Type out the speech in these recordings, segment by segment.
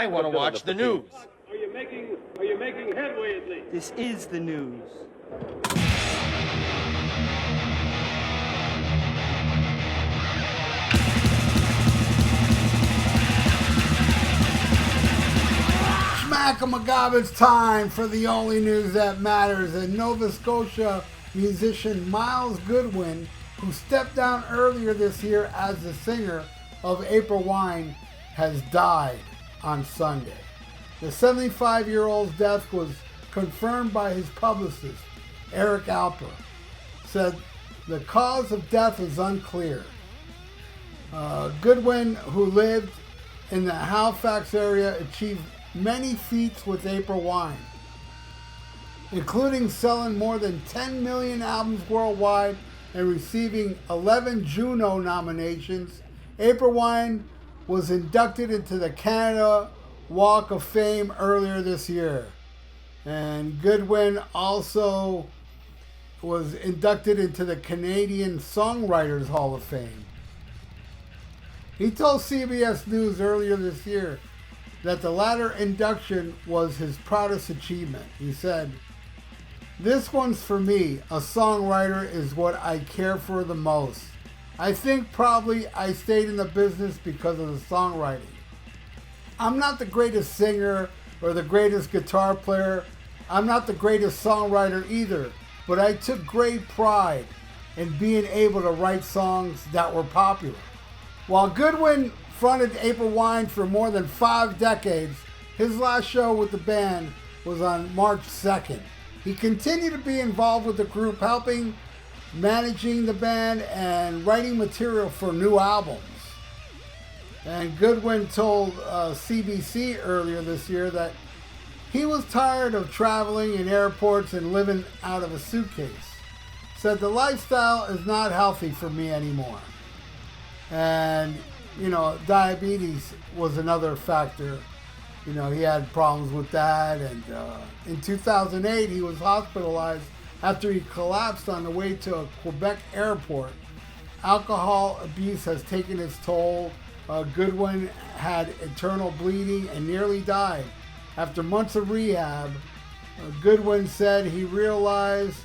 I want to watch the news. Are you making headway at least? This is the news. Schmack-a-magab, it's time for the only news that matters. And Nova Scotia musician Myles Goodwyn, who stepped down earlier this year as the singer of April Wine, has died on Sunday. The 75-year-old's death was confirmed by his publicist, Eric Alper. Said the cause of death is unclear. Goodwyn, who lived in the Halifax area, achieved many feats with April Wine, including selling more than 10 million albums worldwide and receiving 11 Juno nominations. April Wine was inducted into the Canada Walk of Fame earlier this year. And Goodwyn also was inducted into the Canadian Songwriters Hall of Fame. He told CBS News earlier this year that the latter induction was his proudest achievement. He said, "This one's for me. A songwriter is what I care for the most. I think probably I stayed in the business because of the songwriting. I'm not the greatest singer or the greatest guitar player. I'm not the greatest songwriter either, but I took great pride in being able to write songs that were popular." While Goodwyn fronted April Wine for more than 5 decades, his last show with the band was on March 2nd. He continued to be involved with the group, helping managing the band and writing material for new albums. And Goodwyn told CBC earlier this year that he was tired of traveling in airports and living out of a suitcase. Said, "The lifestyle is not healthy for me anymore." And, diabetes was another factor. He had problems with that. And in 2008, he was hospitalized after he collapsed on the way to a Quebec airport. Alcohol abuse has taken its toll. Goodwyn had internal bleeding and nearly died. After months of rehab, Goodwyn said he realized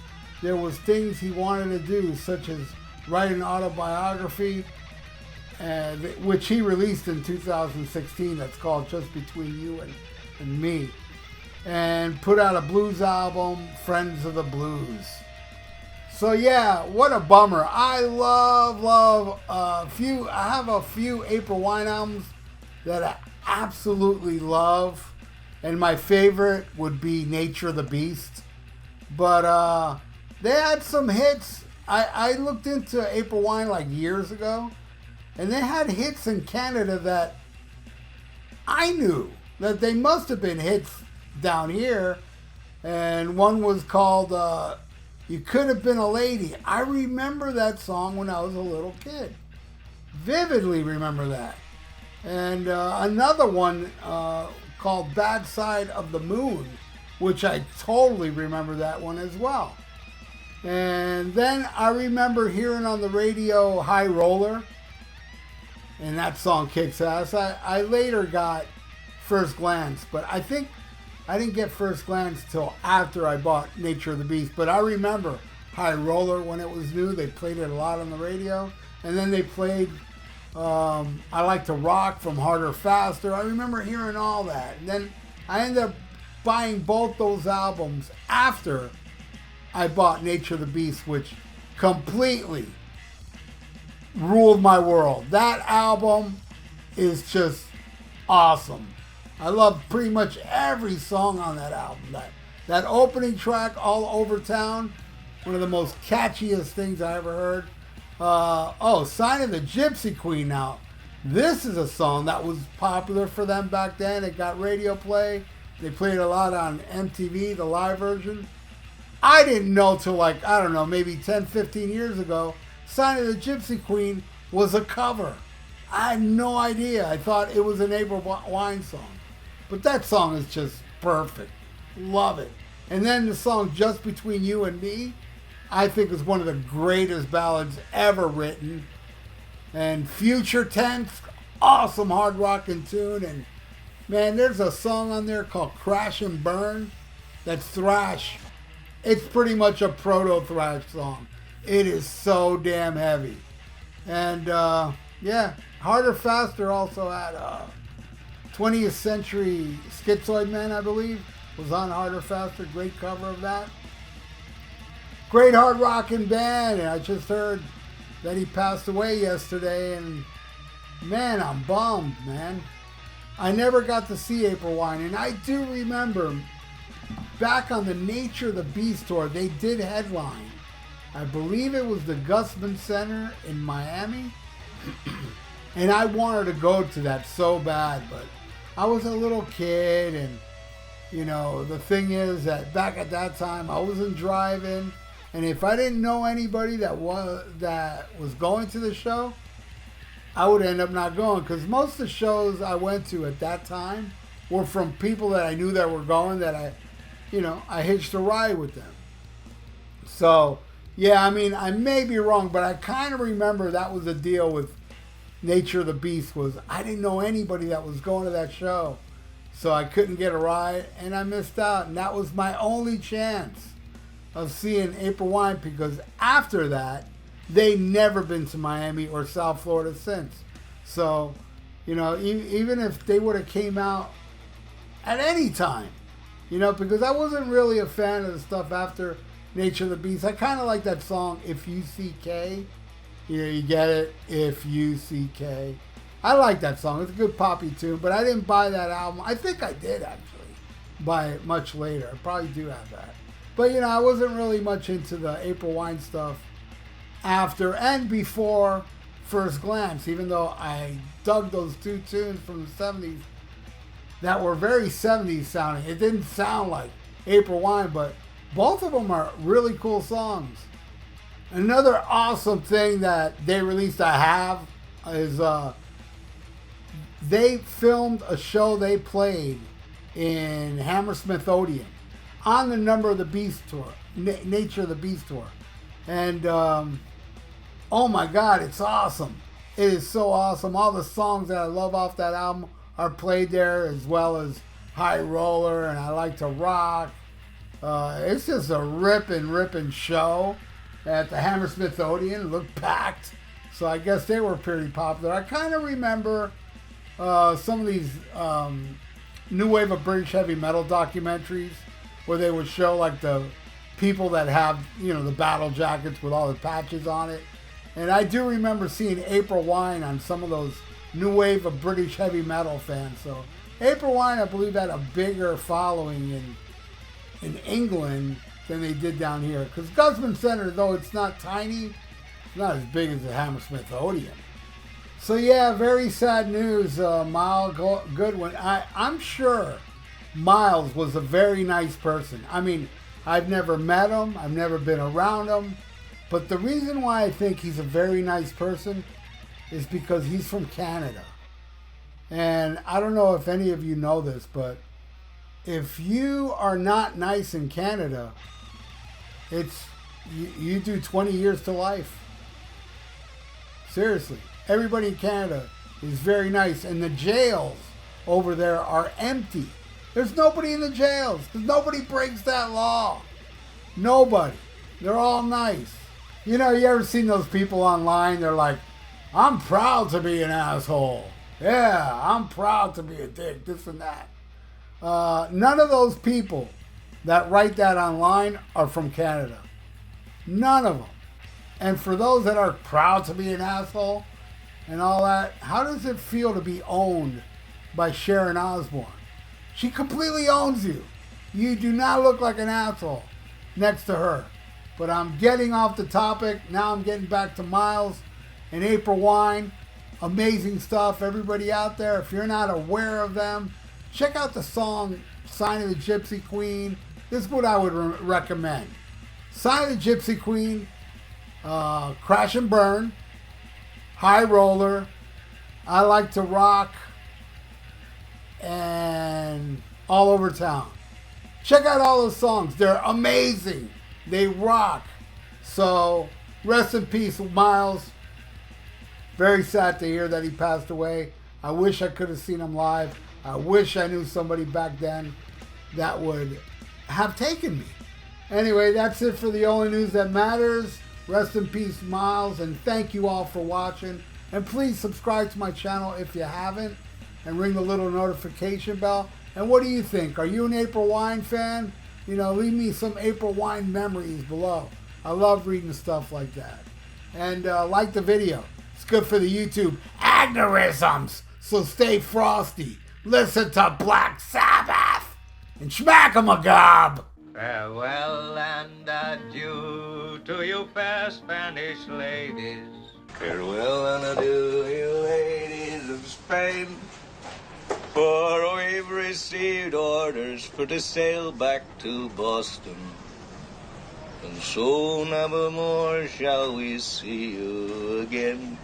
there was things he wanted to do, such as write an autobiography, which he released in 2016. That's called Just Between You and Me. And put out a blues album, Friends of the Blues. So yeah, what a bummer. I love I have a few April Wine albums that I absolutely love. And my favorite would be Nature of the Beast. But they had some hits. I looked into April Wine like years ago. And they had hits in Canada that I knew that they must have been hits down here. And one was called You Could Have Been a Lady. I remember that song when I was a little kid. Vividly remember that. And another one called Bad Side of the Moon, which I totally remember that one as well. And then I remember hearing on the radio High Roller. And that song kicks ass. I later got First Glance, but I think I didn't get First Glance till after I bought Nature of the Beast. But I remember High Roller when it was new. They played it a lot on the radio. And then they played I Like to Rock from Harder Faster. I remember hearing all that. And then I ended up buying both those albums after I bought Nature of the Beast, which completely ruled my world. That album is just awesome. I love pretty much every song on that album. That opening track, All Over Town, one of the most catchiest things I ever heard. Sign of the Gypsy Queen now. This is a song that was popular for them back then. It got radio play. They played a lot on MTV, the live version. I didn't know till maybe 10, 15 years ago, Sign of the Gypsy Queen was a cover. I had no idea. I thought it was an April Wine song. But that song is just perfect. Love it. And then the song Just Between You and Me, I think is one of the greatest ballads ever written. And Future Tense, awesome hard rocking tune. And Man, there's a song on there called Crash and Burn that's thrash. It's pretty much a proto-thrash song. It is so damn heavy. And yeah, Harder Faster also had 20th Century Schizoid Man, I believe, was on Harder Faster. Great cover of that. Great hard rocking band, and I just heard that he passed away yesterday, and man, I'm bummed, man. I never got to see April Wine, and I do remember back on the Nature of the Beast tour, they did headline. I believe it was the Goodwin Center in Miami, and I wanted to go to that so bad, but I was a little kid, and you know, the thing is that back at that time, I wasn't driving, and if I didn't know anybody that was going to the show, I would end up not going, because most of the shows I went to at that time were from people that I knew that were going, that I hitched a ride with them. So, yeah, I mean, I may be wrong, but I kind of remember that was the deal with Nature of the Beast, was I didn't know anybody that was going to that show. So I couldn't get a ride, and I missed out. And that was my only chance of seeing April Wine, because after that, they never been to Miami or South Florida since. So, even if they would have came out at any time, because I wasn't really a fan of the stuff after Nature of the Beast. I kind of like that song, If You See K. You get it? If You See K. I like that song. It's a good poppy tune, but I didn't buy that album. I think I did, actually, buy it much later. I probably do have that. But, I wasn't really much into the April Wine stuff after and before First Glance, even though I dug those two tunes from the 70s that were very 70s sounding. It didn't sound like April Wine, but both of them are really cool songs. Another awesome thing that they released I have is they filmed a show they played in Hammersmith Odeon on the Number of the Beast tour, Nature of the Beast tour. And oh my God, it's awesome. It is so awesome. All the songs that I love off that album are played there, as well as High Roller and I Like to Rock. It's just a ripping show at the Hammersmith Odeon. It looked packed, so I guess they were pretty popular. I kind of remember some of these new wave of British heavy metal documentaries where they would show like the people that have, the battle jackets with all the patches on it. And I do remember seeing April Wine on some of those new wave of British heavy metal fans. So April Wine, I believe, had a bigger following in England than they did down here. Because Goodwin Center, though it's not tiny, it's not as big as the Hammersmith Odeon. So yeah, very sad news, Myles Goodwyn. I'm sure Myles was a very nice person. I mean, I've never met him, I've never been around him, but the reason why I think he's a very nice person is because he's from Canada. And I don't know if any of you know this, but if you are not nice in Canada, you do 20 years to life. Seriously. Everybody in Canada is very nice, and the jails over there are empty. There's nobody in the jails because nobody breaks that law. Nobody. They're all nice. You ever seen those people online? They're like, I'm proud to be an asshole. Yeah, I'm proud to be a dick, this and that. None of those people that write that online are from Canada. None of them. And for those that are proud to be an asshole and all that, how does it feel to be owned by Sharon Osbourne? She completely owns you. You do not look like an asshole next to her. But I'm getting off the topic. Now I'm getting back to Myles and April Wine. Amazing stuff. Everybody out there, if you're not aware of them, check out the song Sign of the Gypsy Queen. This is what I would recommend. Sign of the Gypsy Queen, Crash and Burn, High Roller, I Like to Rock, and All Over Town. Check out all those songs. They're amazing. They rock. So, rest in peace, Myles. Very sad to hear that he passed away. I wish I could have seen him live. I wish I knew somebody back then that would have taken me. Anyway, that's it for the only news that matters. Rest in peace, Myles, and thank you all for watching. And please subscribe to my channel if you haven't, and ring the little notification bell. And what do you think? Are you an April Wine fan? You know, leave me some April Wine memories below. I love reading stuff like that. And like the video. It's good for the YouTube algorithms. So stay frosty. Listen to Black Sabbath. And smack 'em a gob. Farewell and adieu to you fair Spanish ladies. Farewell and adieu, you ladies of Spain. For we've received orders for to sail back to Boston. And so never more shall we see you again.